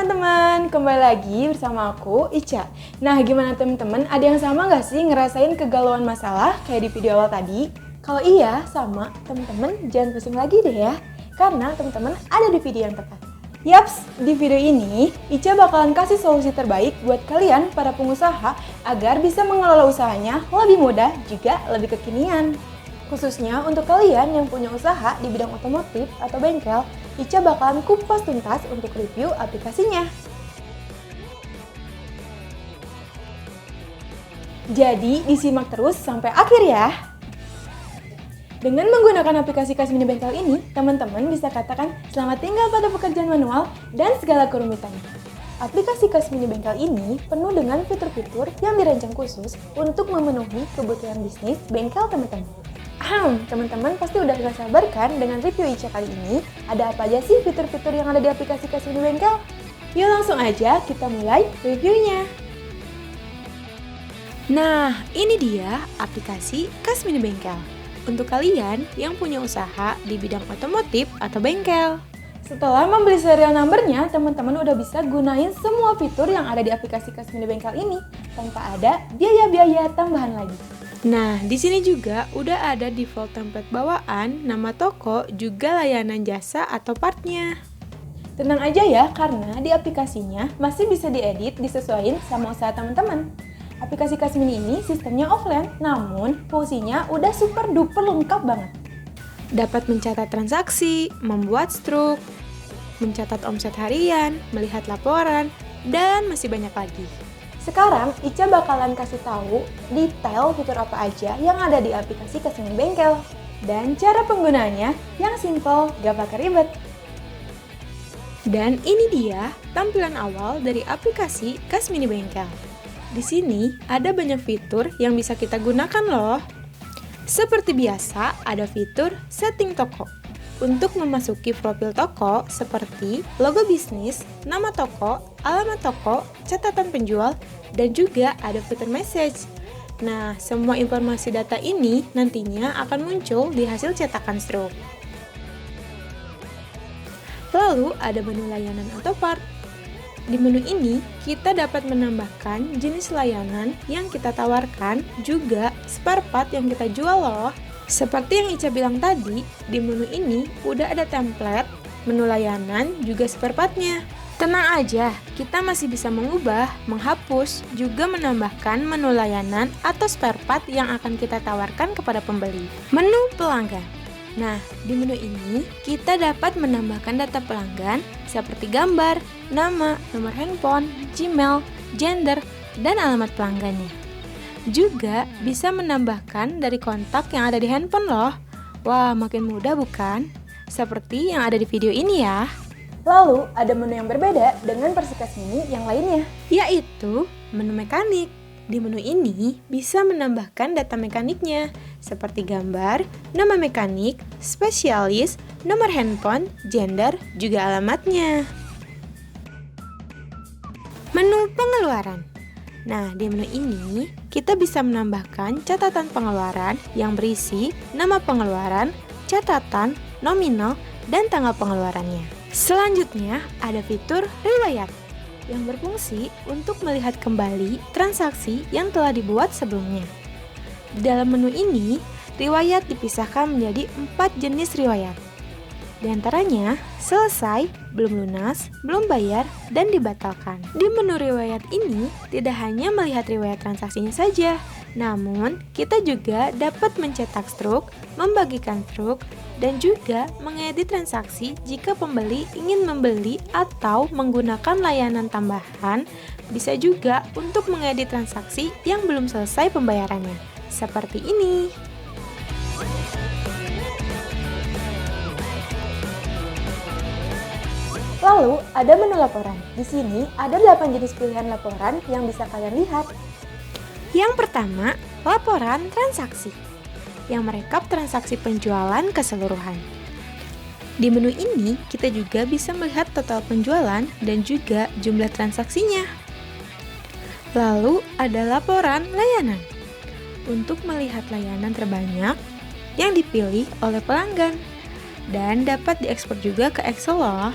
teman-teman, kembali lagi bersama aku, Ica. Nah, gimana teman-teman? Ada yang sama nggak sih ngerasain kegalauan masalah kayak di video awal tadi? Kalau iya, sama, teman-teman jangan pusing lagi deh ya. Karena teman-teman ada di video yang tepat. Yaps, di video ini, Ica bakalan kasih solusi terbaik buat kalian para pengusaha agar bisa mengelola usahanya lebih mudah juga lebih kekinian. Khususnya untuk kalian yang punya usaha di bidang otomotif atau bengkel, Ica bakalan kupas tuntas untuk review aplikasinya. Jadi disimak terus sampai akhir ya. Dengan menggunakan aplikasi Kasmini Bengkel ini, teman-teman bisa katakan selamat tinggal pada pekerjaan manual dan segala kerumitannya. Aplikasi Kasmini Bengkel ini penuh dengan fitur-fitur yang dirancang khusus untuk memenuhi kebutuhan bisnis bengkel teman-teman. Teman-teman pasti udah gak sabar kan dengan review Ica kali ini? Ada apa aja sih fitur-fitur yang ada di aplikasi Kasmini Bengkel? Yuk langsung aja kita mulai reviewnya. Nah, ini dia aplikasi Kasmini Bengkel. Untuk kalian yang punya usaha di bidang otomotif atau bengkel. Setelah membeli serial numbernya, teman-teman udah bisa gunain semua fitur yang ada di aplikasi Kasmini Bengkel ini tanpa ada biaya-biaya tambahan lagi. Nah, di sini juga udah ada default template bawaan, nama toko, juga layanan jasa atau partnya. Tenang aja ya, karena di aplikasinya masih bisa diedit disesuaikan sama usaha teman-teman. Aplikasi Kasmini ini sistemnya offline, namun fungsinya udah super duper lengkap banget. Dapat mencatat transaksi, membuat struk, mencatat omset harian, melihat laporan, dan masih banyak lagi. Sekarang, Ica bakalan kasih tahu detail fitur apa aja yang ada di aplikasi Kasmini Bengkel dan cara penggunaannya yang simple, gak pakai ribet. Dan ini dia tampilan awal dari aplikasi Kasmini Bengkel. Di sini ada banyak fitur yang bisa kita gunakan loh. Seperti biasa, ada fitur setting toko. Untuk memasuki profil toko seperti logo bisnis, nama toko, alamat toko, catatan penjual, dan juga ada fitur message. Nah, semua informasi data ini nantinya akan muncul di hasil cetakan struk. Lalu ada menu layanan atau part. Di menu ini, kita dapat menambahkan jenis layanan yang kita tawarkan, juga spare part yang kita jual loh. Seperti yang Ica bilang tadi, di menu ini udah ada template, menu layanan, juga spare part-nya. Tenang aja, kita masih bisa mengubah, menghapus, juga menambahkan menu layanan atau spare part yang akan kita tawarkan kepada pembeli. Menu pelanggan. Nah, di menu ini kita dapat menambahkan data pelanggan seperti gambar, nama, nomor handphone, Gmail, gender, dan alamat pelanggannya. Juga bisa menambahkan dari kontak yang ada di handphone loh. Wah, makin mudah bukan? Seperti yang ada di video ini ya. Lalu, ada menu yang berbeda dengan versi Kasmini yang lainnya, yaitu menu mekanik. Di menu ini bisa menambahkan data mekaniknya, seperti gambar, nama mekanik, spesialis, nomor handphone, gender, juga alamatnya. Menu pengeluaran. Nah, di menu ini kita bisa menambahkan catatan pengeluaran yang berisi nama pengeluaran, catatan, nominal, dan tanggal pengeluarannya. Selanjutnya, ada fitur riwayat yang berfungsi untuk melihat kembali transaksi yang telah dibuat sebelumnya. Dalam menu ini, riwayat dipisahkan menjadi 4 jenis riwayat. Di antaranya, selesai, belum lunas, belum bayar, dan dibatalkan. Di menu riwayat ini, tidak hanya melihat riwayat transaksinya saja, namun kita juga dapat mencetak struk, membagikan struk, dan juga mengedit transaksi jika pembeli ingin membeli atau menggunakan layanan tambahan. Bisa juga untuk mengedit transaksi yang belum selesai pembayarannya, seperti ini. Lalu, ada menu laporan. Di sini ada 8 jenis pilihan laporan yang bisa kalian lihat. Yang pertama, laporan transaksi, yang merekap transaksi penjualan keseluruhan. Di menu ini, kita juga bisa melihat total penjualan dan juga jumlah transaksinya. Lalu, ada laporan layanan, untuk melihat layanan terbanyak yang dipilih oleh pelanggan, dan dapat diekspor juga ke Excel loh.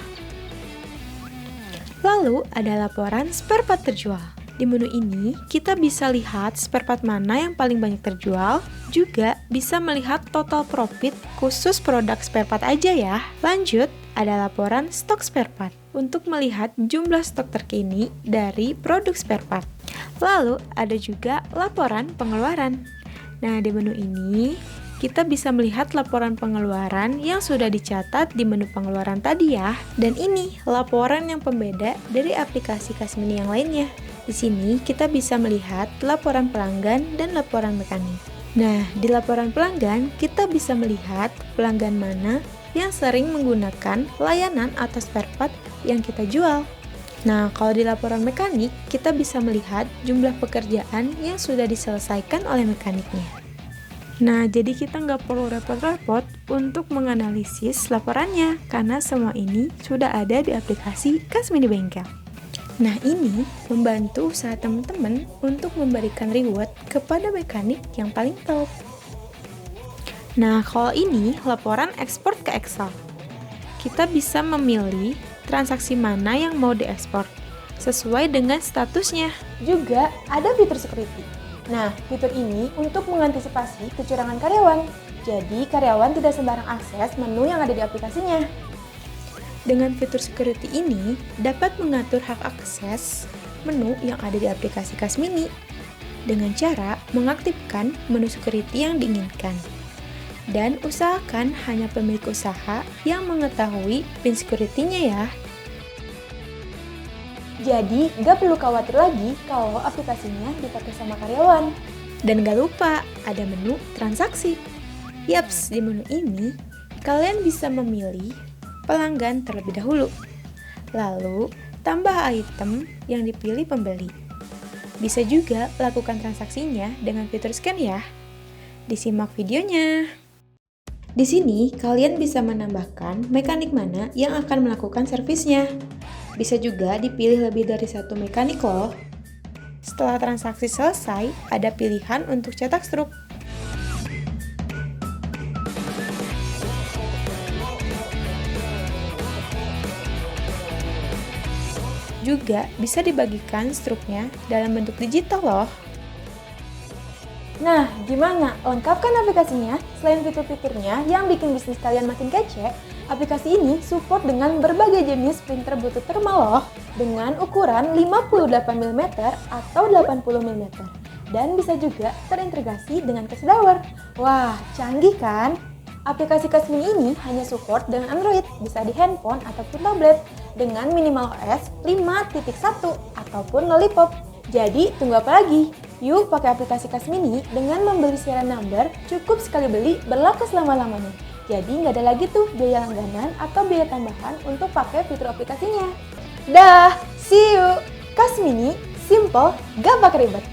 Lalu ada laporan spare part terjual. Di menu ini, kita bisa lihat spare part mana yang paling banyak terjual, juga bisa melihat total profit khusus produk spare part aja ya. Lanjut, ada laporan stok spare part untuk melihat jumlah stok terkini dari produk spare part. Lalu, ada juga laporan pengeluaran. Nah, di menu ini, kita bisa melihat laporan pengeluaran yang sudah dicatat di menu pengeluaran tadi ya. Dan ini laporan yang pembeda dari aplikasi Kasmini yang lainnya. Di sini kita bisa melihat laporan pelanggan dan laporan mekanik. Nah, di laporan pelanggan kita bisa melihat pelanggan mana yang sering menggunakan layanan atau spare part yang kita jual. Nah, kalau di laporan mekanik kita bisa melihat jumlah pekerjaan yang sudah diselesaikan oleh mekaniknya. Nah, jadi kita nggak perlu repot-repot untuk menganalisis laporannya karena semua ini sudah ada di aplikasi Kasmini Bengkel. Nah, ini membantu usaha teman-teman untuk memberikan reward kepada mekanik yang paling top. Nah, kalau ini laporan ekspor ke Excel. Kita bisa memilih transaksi mana yang mau diekspor sesuai dengan statusnya. Juga ada fitur security. Nah, fitur ini untuk mengantisipasi kecurangan karyawan. Jadi, karyawan tidak sembarang akses menu yang ada di aplikasinya. Dengan fitur security ini, dapat mengatur hak akses menu yang ada di aplikasi Kasmini dengan cara mengaktifkan menu security yang diinginkan. Dan usahakan hanya pemilik usaha yang mengetahui PIN security-nya ya. Jadi, nggak perlu khawatir lagi kalau aplikasinya dipakai sama karyawan. Dan gak lupa, ada menu transaksi. Yaps, di menu ini, kalian bisa memilih pelanggan terlebih dahulu. Lalu, tambah item yang dipilih pembeli. Bisa juga lakukan transaksinya dengan fitur scan ya. Disimak videonya. Di sini, kalian bisa menambahkan mekanik mana yang akan melakukan servisnya. Bisa juga dipilih lebih dari satu mekanik loh. Setelah transaksi selesai, ada pilihan untuk cetak struk. Juga bisa dibagikan struknya dalam bentuk digital loh. Nah, gimana? Lengkapkan aplikasinya? Selain fitur-fiturnya yang bikin bisnis kalian makin kece, aplikasi ini support dengan berbagai jenis printer bluetooth thermal loh, dengan ukuran 58 mm atau 80 mm. Dan bisa juga terintegrasi dengan Cashdower. Wah, canggih kan? Aplikasi Kasmini ini hanya support dengan Android, bisa di handphone ataupun tablet, dengan minimal OS 5.1 ataupun Lollipop. Jadi, tunggu apa lagi? Yuk pakai aplikasi Kasmini dengan membeli serial number, cukup sekali beli, berlaku selama-lamanya. Jadi nggak ada lagi tuh biaya langganan atau biaya tambahan untuk pakai fitur aplikasinya. Dah, see you! Kasmini, simple, gak pakai ribet.